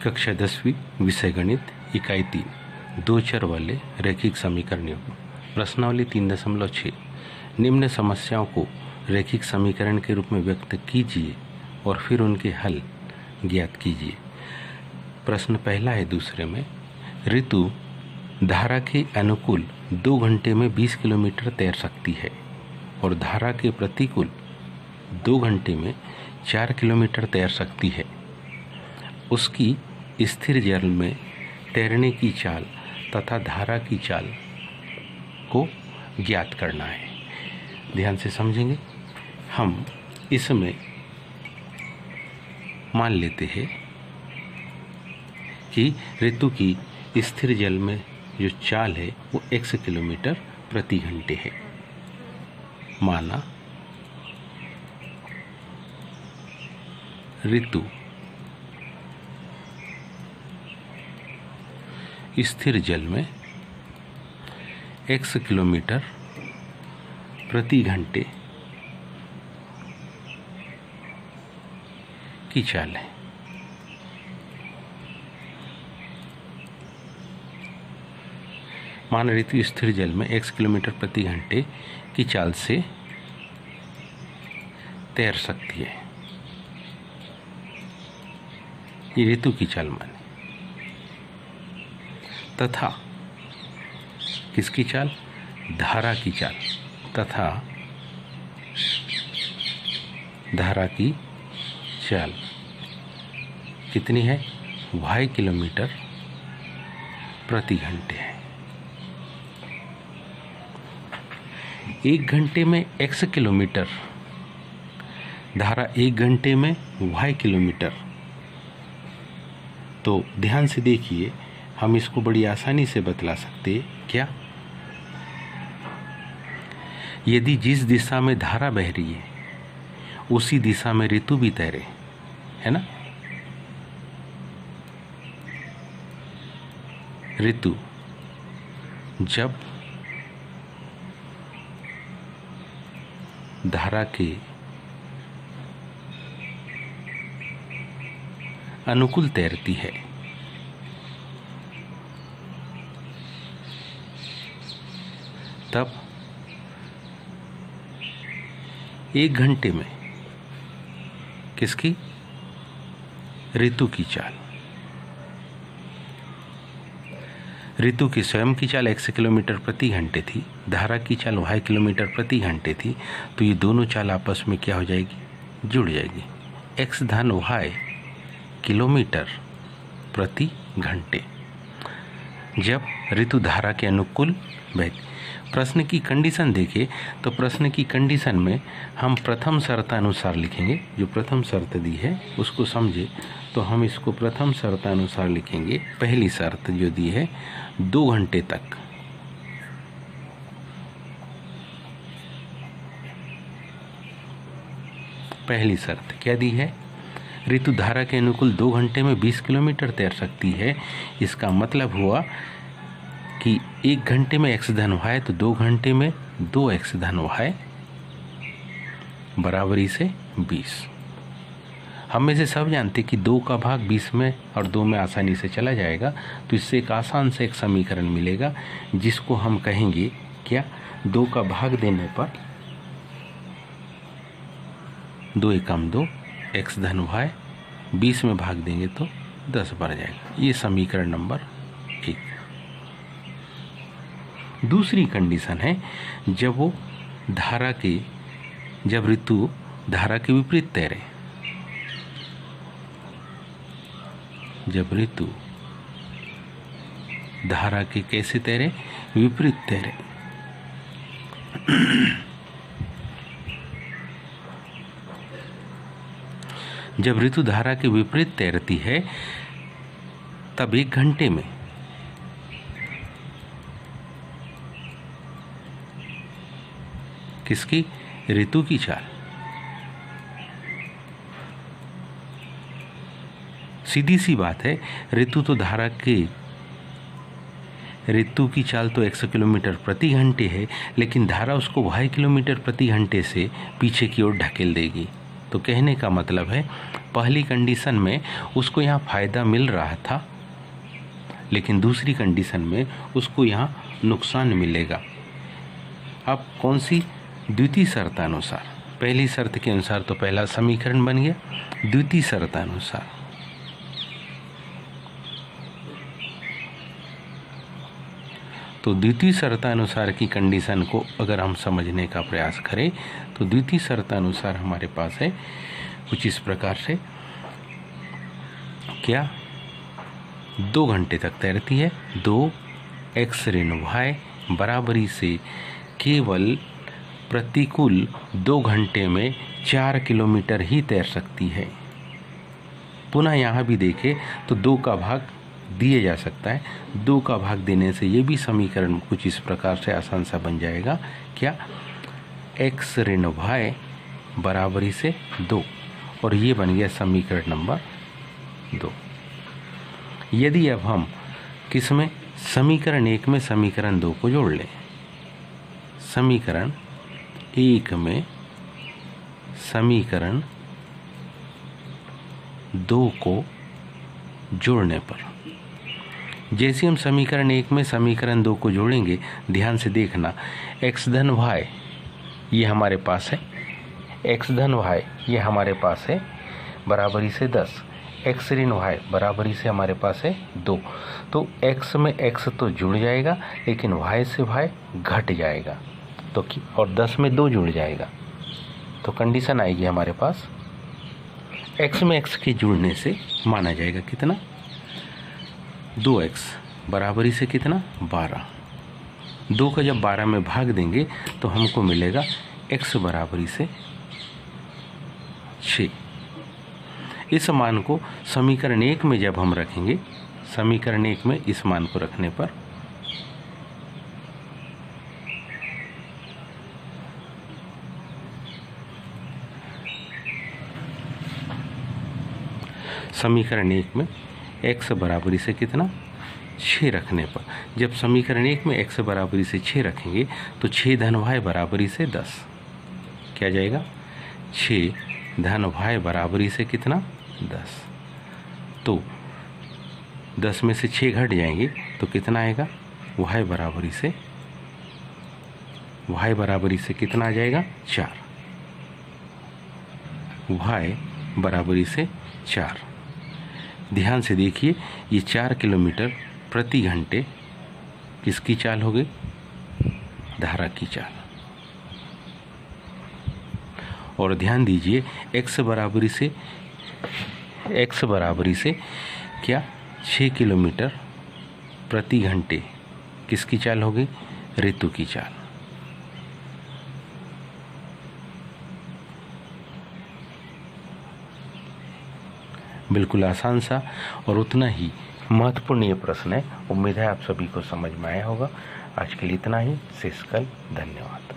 कक्षा 10वीं विषय गणित इकाई 3 दो चर वाले रैखिक समीकरण योग। प्रश्नावली 3.6 निम्न समस्याओं को रैखिक समीकरण के रूप में व्यक्त कीजिए और फिर उनके हल ज्ञात कीजिए। प्रश्न पहला है दूसरे में, ऋतु धारा के अनुकूल 2 घंटे में 20 किलोमीटर तैर सकती है और धारा के प्रतिकूल 2 घंटे में 4 किलोमीटर तैर सकती है। उसकी स्थिर जल में तैरने की चाल तथा धारा की चाल को ज्ञात करना है। ध्यान से समझेंगे। हम इसमें मान लेते हैं कि ऋतु की स्थिर जल में जो चाल है वो x किलोमीटर प्रति घंटे है। माना ऋतु स्थिर जल में x किलोमीटर प्रति घंटे की चाल है। मान ऋतु स्थिर जल में x किलोमीटर प्रति घंटे की चाल से तैर सकती है। ये ऋतु की चाल माने, तथा किसकी चाल? धारा की चाल तथा धारा की चाल कितनी है? y किलोमीटर प्रति घंटे है। 1 घंटे में x किलोमीटर, धारा 1 घंटे में y किलोमीटर। तो ध्यान से देखिए, हम इसको बड़ी आसानी से बतला सकते हैं। क्या? यदि जिस दिशा में धारा बह रही है उसी दिशा में ऋतु भी तैरे, है ना? ऋतु जब धारा के अनुकूल तैरती है तब 1 घंटे में किसकी? ऋतु की चाल। ऋतु की स्वयं की चाल x किलोमीटर प्रति घंटे थी, धारा की चाल y किलोमीटर प्रति घंटे थी। तो ये दोनों चाल आपस में क्या हो जाएगी? जुड़ जाएगी। x धन y किलोमीटर प्रति घंटे जब ऋतु धारा के अनुकूल बहती। प्रश्न की कंडीशन देखें तो प्रश्न की कंडीशन में हम प्रथम शर्त अनुसार लिखेंगे। जो प्रथम शर्त दी है उसको समझे तो हम इसको प्रथम शर्त अनुसार लिखेंगे। पहली शर्त जो दी है 2 घंटे तक, पहली शर्त क्या दी है? ऋतु धारा के अनुकूल 2 घंटे में 20 किलोमीटर तैर सकती है। इसका मतलब हुआ कि 1 घंटे में x धन y, तो 2 घंटे में 2x धन y बराबरी से 20। हम में से सब जानते कि 2 का भाग 20 में और 2 में आसानी से चला जाएगा। तो इससे एक आसान से एक समीकरण मिलेगा जिसको हम कहेंगे क्या? 2 का भाग देने पर 2 एकम 2 x धन y, 20 में भाग देंगे तो 10 बढ़ जाएगा। ये समीकरण नंबर 1। दूसरी कंडीशन है जब ऋतु धारा के विपरीत तैरे। जब ऋतु धारा के कैसे तैरे? विपरीत तैरे। जब ऋतु धारा के विपरीत तैरती है तब 1 घंटे में किसकी? ऋतु की चाल। सीधी सी बात है, ऋतु की चाल तो 100 किलोमीटर प्रति घंटे है, लेकिन धारा उसको y किलोमीटर प्रति घंटे से पीछे की ओर ढकेल देगी। तो कहने का मतलब है पहली कंडीशन में उसको यहाँ फ़ायदा मिल रहा था, लेकिन दूसरी कंडीशन में उसको यहाँ नुकसान मिलेगा। अब कौन सी? द्वितीय शर्तानुसार। पहली शर्त के अनुसार तो पहला समीकरण बन गया, द्वितीय शर्तानुसार तो द्वितीय शर्तानुसार की कंडीशन को अगर हम समझने का प्रयास करें तो द्वितीय शर्तानुसार हमारे पास है कुछ इस प्रकार से, क्या 2 घंटे तक तैरती है, 2x ऋण y बराबरी से केवल प्रतिकूल 2 घंटे में 4 किलोमीटर ही तैर सकती है। पुनः यहाँ भी देखें तो 2 का भाग दिए जा सकता है, 2 का भाग देने से ये भी समीकरण कुछ इस प्रकार से आसान सा बन जाएगा, क्या? x ऋण y बराबरी से 2, और ये बन गया समीकरण नंबर 2। यदि अब हम किस में? समीकरण 1 में समीकरण 2 को जोड़ लें, समीकरण 1 में समीकरण 2 को जोड़ने पर, जैसे हम समीकरण 1 में समीकरण 2 को जोड़ेंगे, ध्यान से देखना, x धन y ये हमारे पास है, x धन y ये हमारे पास है बराबरी से 10, x ऋण y बराबरी से हमारे पास है 2। तो x में x तो जुड़ जाएगा, लेकिन y से y घट जाएगा, तो और 10 में 2 जुड़ जाएगा, तो कंडीशन आएगी हमारे पास x में x के जुड़ने से माना जाएगा कितना? 2x बराबरी से कितना? 12। 2 का जब 12 में भाग देंगे तो हमको मिलेगा x बराबरी से 6। इस मान को समीकरण 1 में जब हम रखेंगे, समीकरण 1 में इस मान को रखने पर समीकरण 1 में x बराबरी से कितना? 6 रखने पर, जब समीकरण 1 में x बराबरी से 6 रखेंगे तो 6 धन y बराबरी से 10 क्या जाएगा? 6 धन y बराबरी से कितना? 10। तो 10 में से 6 घट जाएंगे तो कितना आएगा? y बराबरी से कितना आ जाएगा? 4। y बराबरी से 4। ध्यान से देखिए, ये 4 किलोमीटर प्रति घंटे किसकी चाल हो गई? धारा की चाल। और ध्यान दीजिए x बराबरी से क्या? 6 किलोमीटर प्रति घंटे किसकी चाल हो गई? ऋतु की चाल। बिल्कुल आसान सा और उतना ही महत्वपूर्ण ये प्रश्न है। उम्मीद है आप सभी को समझ में आया होगा। आज के लिए इतना ही। शेष कल। धन्यवाद।